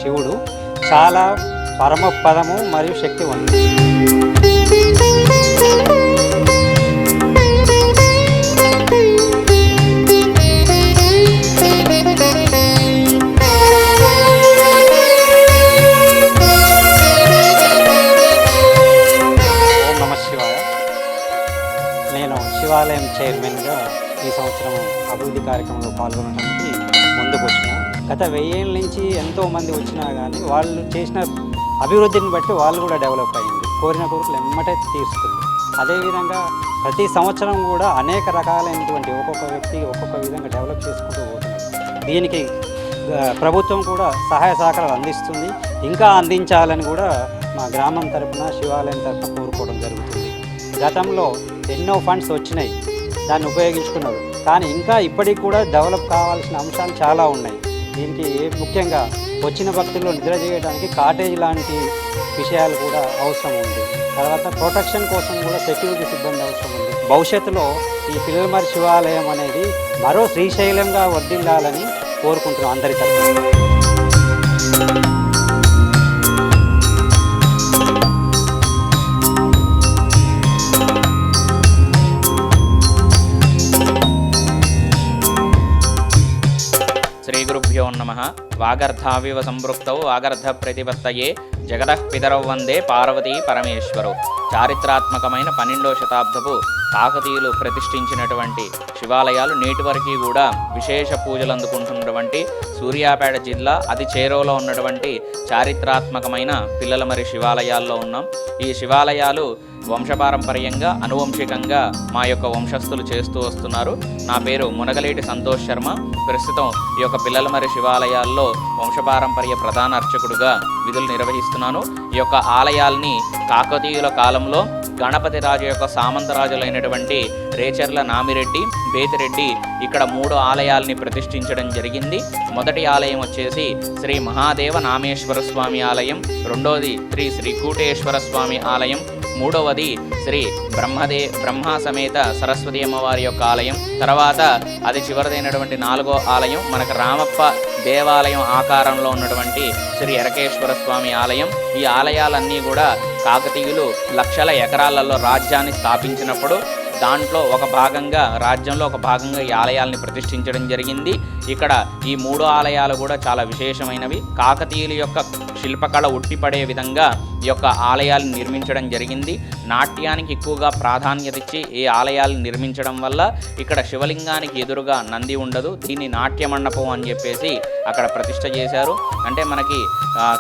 శివుడు చాలా పరమపదము మరియు శక్తివంతుడు. ఓం నమః శివాయ. నేను శివాలయం చైర్మన్గా ఈ సంవత్సరం అభివృద్ధి కార్యక్రమంలో పాల్గొనడానికి ముందుకు వచ్చిన. గత 1000 ఏళ్ళ నుంచి ఎంతోమంది వచ్చినా కానీ వాళ్ళు చేసిన అభివృద్ధిని బట్టి వాళ్ళు కూడా డెవలప్ అయ్యింది. కోరిన కోరికలు ఎమ్మటే తీరుస్తుంది. అదేవిధంగా ప్రతి సంవత్సరం కూడా అనేక రకాలైనటువంటి ఒక్కొక్క వ్యక్తి ఒక్కొక్క విధంగా డెవలప్ చేసుకుంటూ పోతున్నారు. దీనికి ప్రభుత్వం కూడా సహాయ సహకారాలు అందిస్తుంది. ఇంకా అందించాలని కూడా మా గ్రామం తరపున శివాలయం తరపున కోరుకోవడం జరుగుతుంది. గతంలో ఎన్నో ఫండ్స్ వచ్చినాయి, దాన్ని ఉపయోగించుకున్నారు. కానీ ఇంకా ఇప్పటికి కూడా డెవలప్ కావాల్సిన అంశాలు చాలా ఉన్నాయి. దీనికి ముఖ్యంగా వచ్చిన భక్తుల్లో నిద్ర చేయడానికి కాటేజ్ లాంటి విషయాలు కూడా అవసరం ఉంది. తర్వాత ప్రొటెక్షన్ కోసం కూడా సెక్యూరిటీ సిబ్బంది అవసరం ఉంది. భవిష్యత్తులో ఈ పిల్లలమర్రి శివాలయం అనేది మరో శ్రీశైలంగా వర్ధిల్లాలని కోరుకుంటున్నాం అందరి తరఫున. శ్రీ గురుభ్యో నమః. వాగర్ధావివ సంపృక్తౌ వాగర్ధ ప్రతిపత్తయే జగతః పితరౌ వందే పార్వతీ పరమేశ్వరౌ. చారిత్రాత్మకమైన 12వ శతాబ్దపు కాకతీయులు ప్రతిష్ఠించినటువంటి శివాలయాలు నేటి వరకు కూడా విశేష పూజలు అందుకుంటున్నటువంటి సూర్యాపేట జిల్లా అతి చేరువలో ఉన్నటువంటి చారిత్రాత్మకమైన పిల్లలమర్రి శివాలయాల్లో ఉన్నాం. ఈ శివాలయాలు వంశపారంపర్యంగా అనువంశికంగా మా యొక్క వంశస్థులు చేస్తూ వస్తున్నారు. నా పేరు మునగలేటి సంతోష్ శర్మ. ప్రస్తుతం ఈ యొక్క పిల్లలమర్రి శివాలయాల్లో వంశపారంపర్య ప్రధాన అర్చకుడుగా విధులు నిర్వహిస్తున్నాను. ఈ యొక్క ఆలయాల్ని కాకతీయుల కాలంలో గణపతి రాజు యొక్క సామంతరాజులైనటువంటి రేచర్ల నామిరెడ్డి, బేతిరెడ్డి ఇక్కడ 3 ఆలయాల్ని ప్రతిష్ఠించడం జరిగింది. మొదటి ఆలయం వచ్చేసి శ్రీ మహాదేవ నామేశ్వర స్వామి ఆలయం, రెండవది శ్రీ శ్రీకూటేశ్వర స్వామి ఆలయం, మూడవది శ్రీ బ్రహ్మ సమేత సరస్వతి అమ్మవారి యొక్క ఆలయం. తర్వాత అది చివరిదైనటువంటి 4వ ఆలయం మనకు రామప్ప దేవాలయం ఆకారంలో ఉన్నటువంటి శ్రీ ఎరకేశ్వర స్వామి ఆలయం. ఈ ఆలయాలన్నీ కూడా కాకతీయులు లక్షల ఎకరాలలో రాజ్యాన్ని స్థాపించినప్పుడు దాంట్లో ఒక భాగంగా, రాజ్యంలో ఒక భాగంగా ఈ ఆలయాల్ని ప్రతిష్ఠించడం జరిగింది. ఇక్కడ ఈ 3 ఆలయాలు కూడా చాలా విశేషమైనవి. కాకతీయుల యొక్క శిల్పకళ ఉట్టిపడే విధంగా ఈ యొక్క ఆలయాలను నిర్మించడం జరిగింది. నాట్యానికి ఎక్కువగా ప్రాధాన్యత ఇచ్చి ఈ ఆలయాలను నిర్మించడం వల్ల ఇక్కడ శివలింగానికి ఎదురుగా నంది ఉండదు. దీన్ని నాట్య మండపం అని చెప్పేసి అక్కడ ప్రతిష్ఠ చేశారు. అంటే మనకి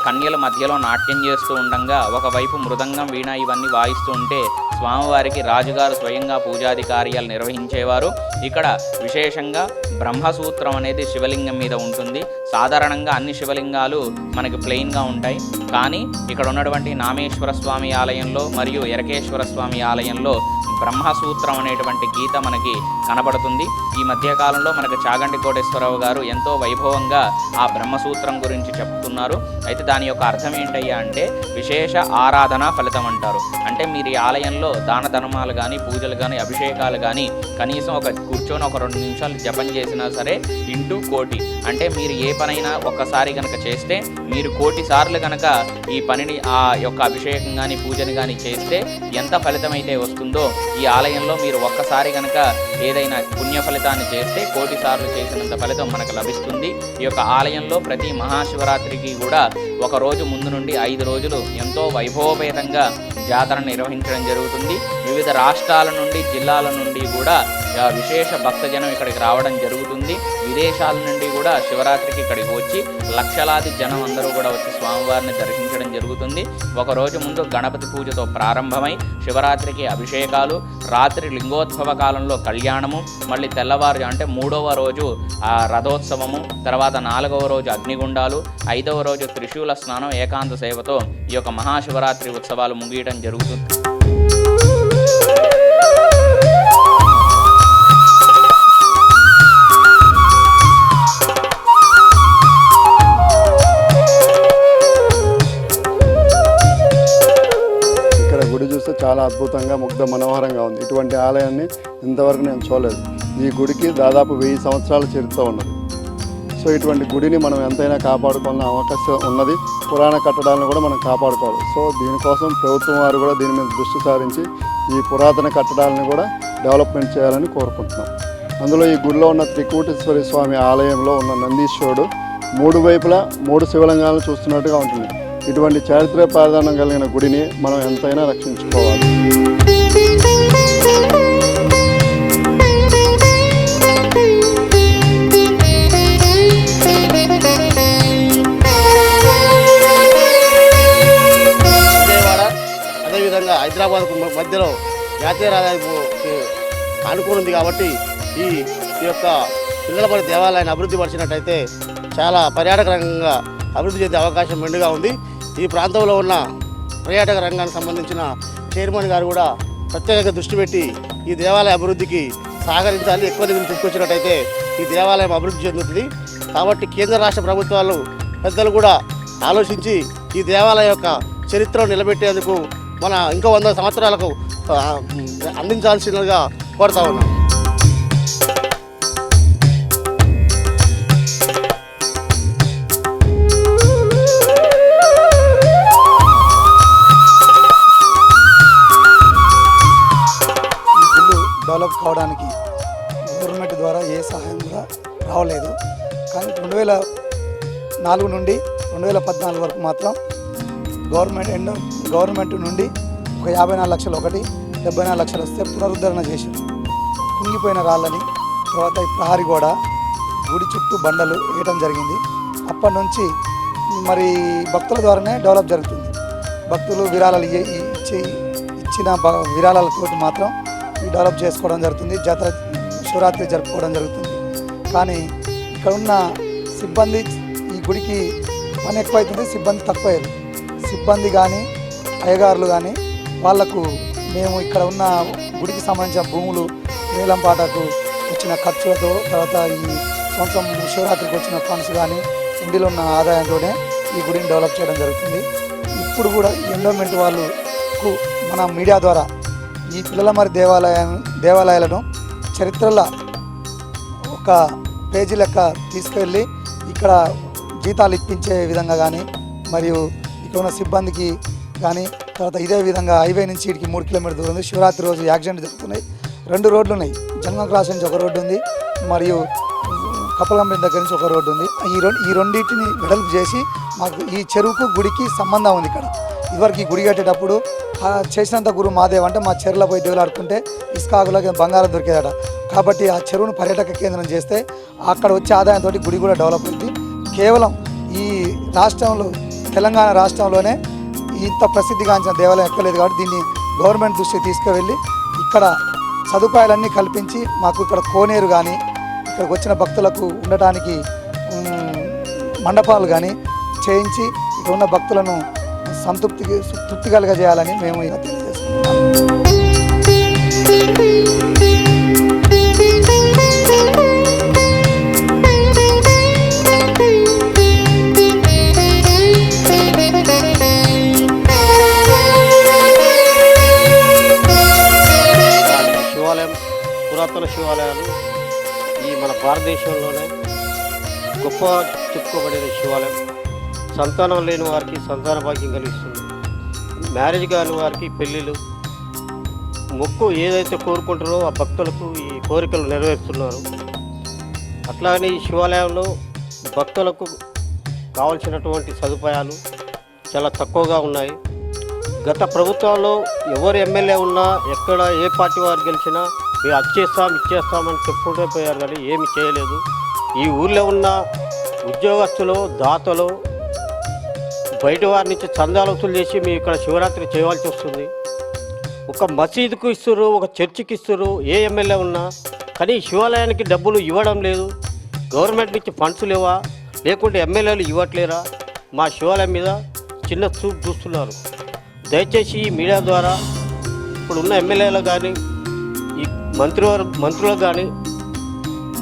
కన్యల మధ్యలో నాట్యం చేస్తూ ఉండగా ఒకవైపు మృదంగం, వీణ ఇవన్నీ వాయిస్తూ ఉంటే స్వామివారికి రాజుగారు స్వయంగా పూజాది కార్యాలు నిర్వహించేవారు. ఇక్కడ విశేషంగా బ్రహ్మసూత్రం అనేది శివలింగం మీద ఉంటుంది. సాధారణంగా అన్ని శివలింగాలు మనకి ప్లెయిన్గా ఉంటాయి. కానీ ఇక్కడ ఉన్నటువంటి నామేశ్వర స్వామి ఆలయంలో మరియు ఎరకేశ్వర స్వామి ఆలయంలో బ్రహ్మసూత్రం అనేటువంటి గీత మనకి కనబడుతుంది. ఈ మధ్యకాలంలో మనకు చాగంటి కోటేశ్వరరావు గారు ఎంతో వైభవంగా ఆ బ్రహ్మసూత్రం గురించి చెప్తున్నారు. అయితే దాని యొక్క అర్థం ఏంటయ్యా అంటే విశేష ఆరాధన ఫలితం అంటారు. అంటే మీరు ఈ ఆలయంలో దాన ధర్మాలు కానీ, పూజలు కానీ, అభిషేకాలు కానీ కనీసం కూర్చొని ఒక 2 నిమిషాలు జపం చేసినా సరే ఇంటూ 1,000,000. అంటే మీరు ఏ పనైనా ఒక్కసారి కనుక చేస్తే మీరు 1,000,000 సార్లు కనుక ఈ పనిని ఆ యొక్క అభిషేకం కానీ పూజని కానీ చేస్తే ఎంత ఫలితం అయితే వస్తుందో ఈ ఆలయంలో మీరు ఒక్కసారి కనుక ఏదైనా పుణ్య ఫలితాన్ని చేస్తే 1,000,000 సార్లు చేసినంత ఫలితం మనకు లభిస్తుంది. ఈ యొక్క ఆలయంలో ప్రతి మహాశివరాత్రికి కూడా 1 రోజు ముందు నుండి 5 రోజులు ఎంతో వైభవపేతంగా జాతర నిర్వహించడం జరుగుతుంది. వివిధ రాష్ట్రాల నుండి, జిల్లాల నుండి కూడా విశేష భక్తజనం ఇక్కడికి రావడం జరుగుతుంది. విదేశాల నుండి కూడా శివరాత్రికి ఇక్కడికి వచ్చి లక్షలాది జనం అందరూ కూడా వచ్చి స్వామివారిని దర్శించడం జరుగుతుంది. 1 రోజు ముందు గణపతి పూజతో ప్రారంభమై శివరాత్రికి అభిషేకాలు, రాత్రి లింగోద్భవ కాలంలో కళ్యాణము, మళ్ళీ తెల్లవారు అంటే 3వ రోజు రథోత్సవము, తర్వాత 4వ రోజు అగ్నిగుండాలు, 5వ రోజు త్రిశూల స్నానం ఏకాంత సేవతో ఈ యొక్క మహాశివరాత్రి ఉత్సవాలు ముగియడం జరుగుతుంది. చాలా అద్భుతంగా ముగ్ధ మనోహరంగా ఉంది. ఇటువంటి ఆలయాన్ని ఇంతవరకు నేను చూడలేదు. ఈ గుడికి దాదాపు 1000 సంవత్సరాల చరిత్ర ఉన్నది. సో ఇటువంటి గుడిని మనం ఎంతైనా కాపాడుకోవాలని అవకాశం ఉన్నది. పురాణ కట్టడాలను కూడా మనం కాపాడుకోవాలి. సో దీనికోసం ప్రభుత్వం వారు కూడా దీని మీద దృష్టి సారించి ఈ పురాతన కట్టడాలను కూడా డెవలప్మెంట్ చేయాలని కోరుకుంటున్నాం. అందులో ఈ గుడిలో ఉన్న త్రికూటేశ్వరి స్వామి ఆలయంలో ఉన్న నందీశ్వరుడు 3 వైపులా 3 శివలింగాలను చూస్తున్నట్టుగా ఉంటుంది. ఇటువంటి చారిత్రక ప్రాధాన్యం కలిగిన గుడిని మనం ఎంతైనా రక్షించుకోవాలి. విజయవాడ అదేవిధంగా హైదరాబాద్కు మధ్యలో జాతీయ రహదారికి ఆనుకుని ఉంది కాబట్టి ఈ యొక్క పిల్లలపల్లి దేవాలయాన్ని అభివృద్ధి పరిచినట్టయితే చాలా పర్యాటక రంగంగా అభివృద్ధి చెందే అవకాశం మెండుగా ఉంది. ఈ ప్రాంతంలో ఉన్న పర్యాటక రంగానికి సంబంధించిన చైర్మన్ గారు కూడా ప్రత్యేకంగా దృష్టి పెట్టి ఈ దేవాలయ అభివృద్ధికి సహకరించాలి. ఎక్కువ నిధులు తీసుకొచ్చినట్టయితే ఈ దేవాలయం అభివృద్ధి చెందుతుంది. కాబట్టి కేంద్ర రాష్ట్ర ప్రభుత్వాలు పెద్దలు కూడా ఆలోచించి ఈ దేవాలయం యొక్క చరిత్రను నిలబెట్టేందుకు మన ఇంకో 100 సంవత్సరాలకు అందించాల్సిందిగా కోరుతా ఉన్నాం. డెవలప్ కావడానికి గవర్నమెంట్ ద్వారా ఏ సహాయం కూడా రావలేదు. కానీ 2004 నుండి 2014 వరకు మాత్రం గవర్నమెంట్ నుండి ఒక 54 లక్షలు ఒకటి 74 లక్షలు వస్తే పునరుద్ధరణ చేశారు. కుంగిపోయిన రాళ్ళని, తర్వాత ఈ ప్రహరీ గోడ, గుడి చుట్టూ బండలు వేయడం జరిగింది. అప్పటి నుంచి మరి భక్తుల ద్వారానే డెవలప్ జరుగుతుంది. భక్తులు విరాళాలు ఇచ్చిన విరాళాలతో మాత్రం ఈ డెవలప్ చేసుకోవడం జరుగుతుంది. జాతర శివరాత్రి జరుపుకోవడం జరుగుతుంది. కానీ ఇక్కడ ఉన్న సిబ్బంది, ఈ గుడికి పని ఎక్కువైతుంది, సిబ్బంది తక్కువయ్యారు. సిబ్బంది కానీ అయ్యగారులు కానీ వాళ్లకు మేము ఇక్కడ ఉన్న గుడికి సంబంధించిన భూములు వేలంపాటకు వచ్చిన ఖర్చులతో, తర్వాత ఈ సంవత్సరం శివరాత్రికి వచ్చిన ఫండ్స్ కానీ ఇండిలో ఉన్న ఆదాయంతోనే ఈ గుడిని డెవలప్ చేయడం జరుగుతుంది. ఇప్పుడు కూడా ఎండోమెంట్ వాళ్ళకు మన మీడియా ద్వారా ఈ పిల్లలమర్రి దేవాలయాలను చరిత్రలో ఒక పేజీ లెక్క తీసుకెళ్ళి ఇక్కడ జీతాలు ఇప్పించే విధంగా కానీ, మరియు ఇక్కడ ఉన్న సిబ్బందికి కానీ, తర్వాత ఇదే విధంగా హైవే నుంచి ఇక్కడికి 3 కిలోమీటర్ దూరం ఉంది. శివరాత్రి రోజు యాక్సిడెంట్ జరుగుతున్నాయి. 2 రోడ్లు ఉన్నాయి. జంగం క్రాస్ నుంచి ఒక రోడ్డు ఉంది, మరియు కప్పలగంపేట దగ్గర నుంచి ఒక రోడ్డు ఉంది. ఈ రెండింటిని వెడల్పు చేసి మాకు ఈ చెరువుకు గుడికి సంబంధం ఉంది. ఇక్కడ ఇదివరకు ఈ గుడి కట్టేటప్పుడు చేసినంత గురు మాదేవ్ అంటే మా చెరువులో పోయి దేవులాడుకుంటే ఇసుకాకులకి బంగారం దొరికేదట. కాబట్టి ఆ చెరువును పర్యాటక కేంద్రం చేస్తే అక్కడ వచ్చే ఆదాయంతో గుడి కూడా డెవలప్ అయింది. కేవలం ఈ రాష్ట్రంలో, తెలంగాణ రాష్ట్రంలోనే ఇంత ప్రసిద్ధిగాంచిన దేవాలయం ఎక్కలేదు. కాబట్టి దీన్ని గవర్నమెంట్ దృష్టికి తీసుకువెళ్ళి ఇక్కడ సదుపాయాలన్నీ కల్పించి మాకు ఇక్కడ కోనేరు కానీ, ఇక్కడికి వచ్చిన భక్తులకు ఉండటానికి మండపాలు కానీ చేయించి ఇక్కడ ఉన్న భక్తులను తృప్తి కలిగజేయాలని మేము ఇలా తెలియజేస్తున్నాం. శివాలయం, పురాతన శివాలయాలు ఈ మన భారతదేశంలోనే గొప్ప చెప్పుకోబడిన శివాలయం. సంతానం లేని వారికి సంతాన భాగ్యం కలిగిస్తుంది. మ్యారేజ్ కాని వారికి పెళ్ళిళ్ళు, మొక్కు ఏదైతే కోరుకుంటారో ఆ భక్తులకు ఈ కోరికలు నెరవేరుస్తున్నారు. అట్లానే ఈ శివాలయంలో భక్తులకు కావాల్సినటువంటి సదుపాయాలు చాలా తక్కువగా ఉన్నాయి. గత ప్రభుత్వాల్లో ఎవరు ఎమ్మెల్యే ఉన్నా, ఎక్కడ ఏ పార్టీ వారు గెలిచినా మీరు ఇచ్చేస్తామని చెప్పుకుంటూ పోయారు, కానీ ఏమి చేయలేదు. ఈ ఊళ్ళో ఉన్న ఉద్యోగస్తులు, దాతలు బయట వారి నుంచి చందాలు వసూలు చేసి మేము ఇక్కడ శివరాత్రి చేయవలసి వస్తుంది. ఒక మసీదుకు ఇస్తారు, ఒక చర్చికి ఇస్తారు, ఏ ఎమ్మెల్యే ఉన్నా. కానీ శివాలయానికి డబ్బులు ఇవ్వడం లేదు. గవర్నమెంట్ నుంచి ఫండ్స్ లేవా, లేకుంటే ఎమ్మెల్యేలు ఇవ్వట్లేరా? మా శివాలయం మీద చిన్న చూపు చూస్తున్నారు. దయచేసి ఈ మీడియా ద్వారా ఇప్పుడు ఉన్న ఎమ్మెల్యేలు కానీ, ఈ మంత్రులకు కానీ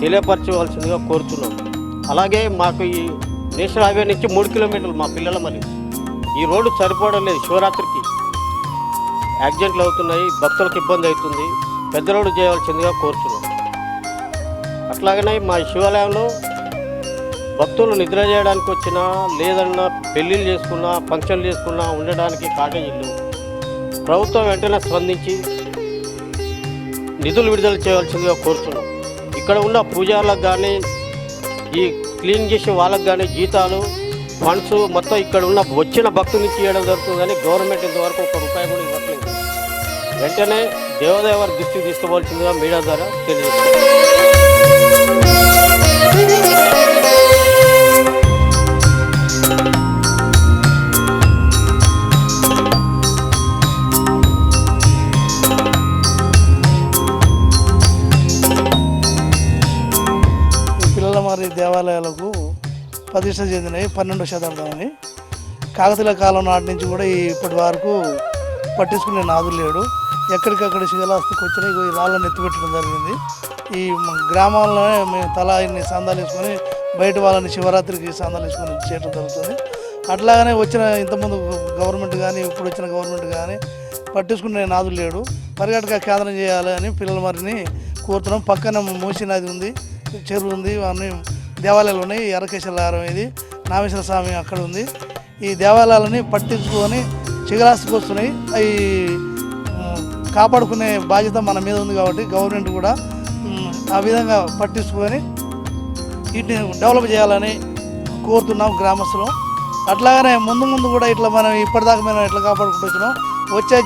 తెలియపరచవలసిందిగా కోరుతున్నాం. అలాగే మాకు ఈ నేషనల్ హైవే నుంచి 3 కిలోమీటర్లు మా పిల్లల మరి ఈ రోడ్డు సరిపోవడం లేదు. శివరాత్రికి యాక్సిడెంట్లు అవుతున్నాయి, భక్తులకు ఇబ్బంది అవుతుంది. పెద్ద రోడ్డు చేయవలసిందిగా కోరుతున్నాం. అట్లాగనే మా శివాలయంలో భక్తులు నిద్ర చేయడానికి వచ్చినా లేదన్నా పెళ్ళిళ్ళు చేసుకున్నా ఫంక్షన్లు చేసుకున్నా ఉండడానికి కాటేజీలు ప్రభుత్వం వెంటనే స్పందించి నిధులు విడుదల చేయవలసిందిగా కోరుతున్నాం. ఇక్కడ ఉన్న పూజారులకు కానీ ఈ క్లీన్ చేసే వాళ్ళకు కానీ జీతాలు ఫండ్స్ మొత్తం ఇక్కడ ఉన్న వచ్చిన భక్తుల నుంచి ఇవ్వడం జరుగుతుంది కానీ గవర్నమెంట్ ఇంతవరకు ఒక్క రూపాయి కూడా ఇవ్వట్లేదు. వెంటనే దేవదేవర దృష్టికి తీసుకోవాల్సిందిగా మీడియా ద్వారా తెలియజేస్తున్నాం. పిల్లలమారి దేవాలయాలకు ప్రతిష్ట చెందినవి 12వ శతాబ్దం అని. కాకతీయుల కాలం నాటి నుంచి కూడా ఇప్పటి వరకు పట్టించుకునే నాదులు లేడు. ఎక్కడికక్కడ శిథిలాస్థితికి వచ్చినాయి ఈ రాళ్ళని ఎత్తిపెట్టడం జరిగింది. ఈ గ్రామాల్లోనే మేము తలా ఇన్ని సందాలు వేసుకొని బయట వాళ్ళని శివరాత్రికి సందాలు వేసుకొని చేయడం జరుగుతుంది. అట్లాగనే వచ్చిన ఇంతకుముందు గవర్నమెంట్ కానీ ఇప్పుడు వచ్చిన గవర్నమెంట్ కానీ పట్టించుకునే నాదులు లేడు. పర్యాటక కేంద్రం చేయాలి అని పిల్లలమారిని కోరుతున్నాం. పక్కన మూసి నది ఉంది, చెరువు ఉంది, అన్నీ దేవాలయాలు ఉన్నాయి. ఎర్రకేశ్వర ఇది నామేశ్వర స్వామి అక్కడ ఉంది. ఈ దేవాలయాలని పట్టించుకొని శిథిలాస్థితికి వస్తున్నాయి. అవి కాపాడుకునే బాధ్యత మన మీద ఉంది కాబట్టి గవర్నమెంట్ కూడా ఆ విధంగా పట్టించుకొని వీటిని డెవలప్ చేయాలని కోరుతున్నాం గ్రామస్తులు. అట్లాగనే ముందు కూడా ఇట్లా మనం ఇప్పటిదాకా మేము ఎట్లా కాపాడుకుంటూ వచ్చినాం వచ్చే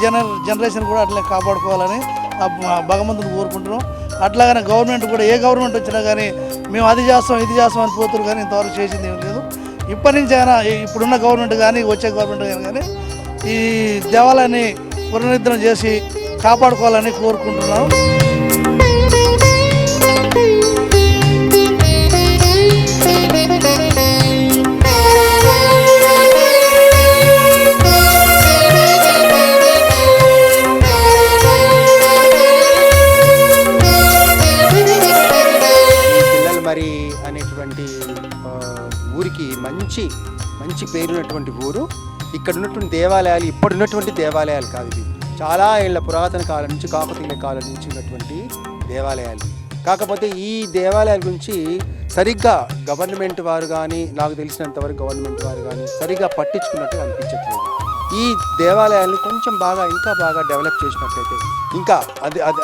జనరేషన్ కూడా అట్లా కాపాడుకోవాలని భగవంతుని కోరుకుంటున్నాం. అట్లాగనే గవర్నమెంట్ కూడా ఏ గవర్నమెంట్ వచ్చినా కానీ మేము అది చేస్తాం ఇది చేస్తాం అని పోతున్నారు కానీ ఇంతవరకు చేసింది ఏం లేదు. ఇప్పటి నుంచి అయినా ఇప్పుడున్న గవర్నమెంట్ కానీ వచ్చే గవర్నమెంట్ కానీ ఈ దేవాలయాన్ని పునరుద్ధరణ చేసి కాపాడుకోవాలని కోరుకుంటున్నాం. మరి అనేటువంటి ఊరికి మంచి పేరున్నటువంటి ఊరు. ఇక్కడ ఉన్నటువంటి దేవాలయాలు ఇప్పుడున్నటువంటి దేవాలయాలు కాదు, ఇది చాలా ఏళ్ళ పురాతన కాలం నుంచి కాకతీయుల కాలం నుంచి ఉన్నటువంటి దేవాలయాలు. కాకపోతే ఈ దేవాలయాల గురించి సరిగ్గా గవర్నమెంట్ వారు కానీ నాకు తెలిసినంతవరకు గవర్నమెంట్ వారు కానీ సరిగ్గా పట్టించుకున్నట్టు అనిపించట్లేదు. ఈ దేవాలయాలను కొంచెం ఇంకా బాగా డెవలప్ చేసినట్లయితే ఇంకా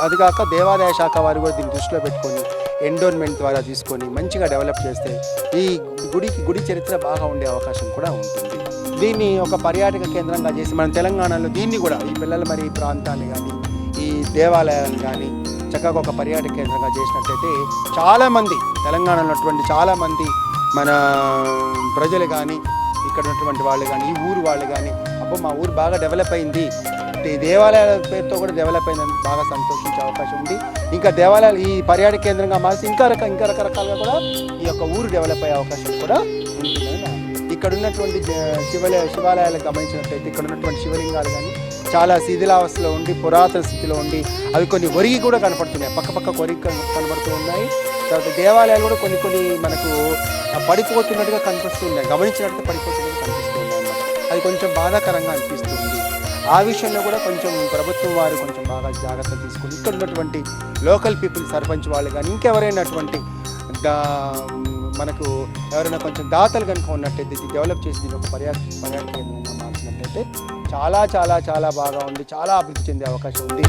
అది కాక దేవాదాయ శాఖ వారు కూడా దీన్ని దృష్టిలో పెట్టుకొని ఎండోర్మెంట్ ద్వారా తీసుకొని మంచిగా డెవలప్ చేస్తే ఈ గుడి చరిత్ర బాగా ఉండే అవకాశం కూడా ఉంటుంది. దీన్ని ఒక పర్యాటక కేంద్రంగా చేసి మన తెలంగాణలో దీన్ని కూడా ఈ పిల్లలమరి ప్రాంతాన్ని కానీ ఈ దేవాలయాలను కానీ చక్కగా ఒక పర్యాటక కేంద్రంగా చేసినట్లయితే చాలామంది తెలంగాణలో ఉన్నటువంటి చాలామంది మన ప్రజలు కానీ ఇక్కడ ఉన్నటువంటి వాళ్ళు కానీ ఈ ఊరు వాళ్ళు కానీ అబ్బో మా ఊరు బాగా డెవలప్ అయింది, ఈ దేవాలయాల పేరుతో కూడా డెవలప్ అయిందని బాగా సంతోషించే అవకాశం ఉంది. ఇంకా దేవాలయాలు ఈ పర్యాటక కేంద్రంగా మార్చి ఇంకా రకరకాలుగా కూడా ఈ యొక్క ఊరు డెవలప్ అయ్యే అవకాశం కూడా ఉంటుందని ఇక్కడ ఉన్నటువంటి శివాలయాలు గమనించినట్లయితే ఇక్కడ ఉన్నటువంటి శివలింగాలు కానీ చాలా శిథిలావస్థలో ఉండి పురాతన స్థితిలో ఉండి అవి కొన్ని ఒరిగి కూడా కనపడుతున్నాయి, పక్క ఒరిగి కనబడుతూ ఉన్నాయి. తర్వాత దేవాలయాలు కూడా కొన్ని మనకు పడిపోతున్నట్టుగా కనిపిస్తున్నాయి, గమనించినట్టు పడిపోతున్నట్టుగా కనిపిస్తూ ఉన్నాయి అన్నమాట. అది కొంచెం బాధాకరంగా అనిపిస్తుంది. ఆ విషయంలో కూడా కొంచెం ప్రభుత్వం వారు కొంచెం బాగా జాగ్రత్తలు తీసుకుని ఇక్కడ ఉన్నటువంటి లోకల్ పీపుల్ సర్పంచ్ వాళ్ళు కానీ ఇంకెవరైనటువంటి మనకు ఎవరైనా కొంచెం దాతలు కనుక ఉన్నట్టయితే ఇది డెవలప్ చేసి దీన్ని ఒక పర్యాటక కేంద్రంగా మార్చినట్టయితే చాలా బాగా ఉంది, చాలా అభివృద్ధి చెందే అవకాశం ఉంది.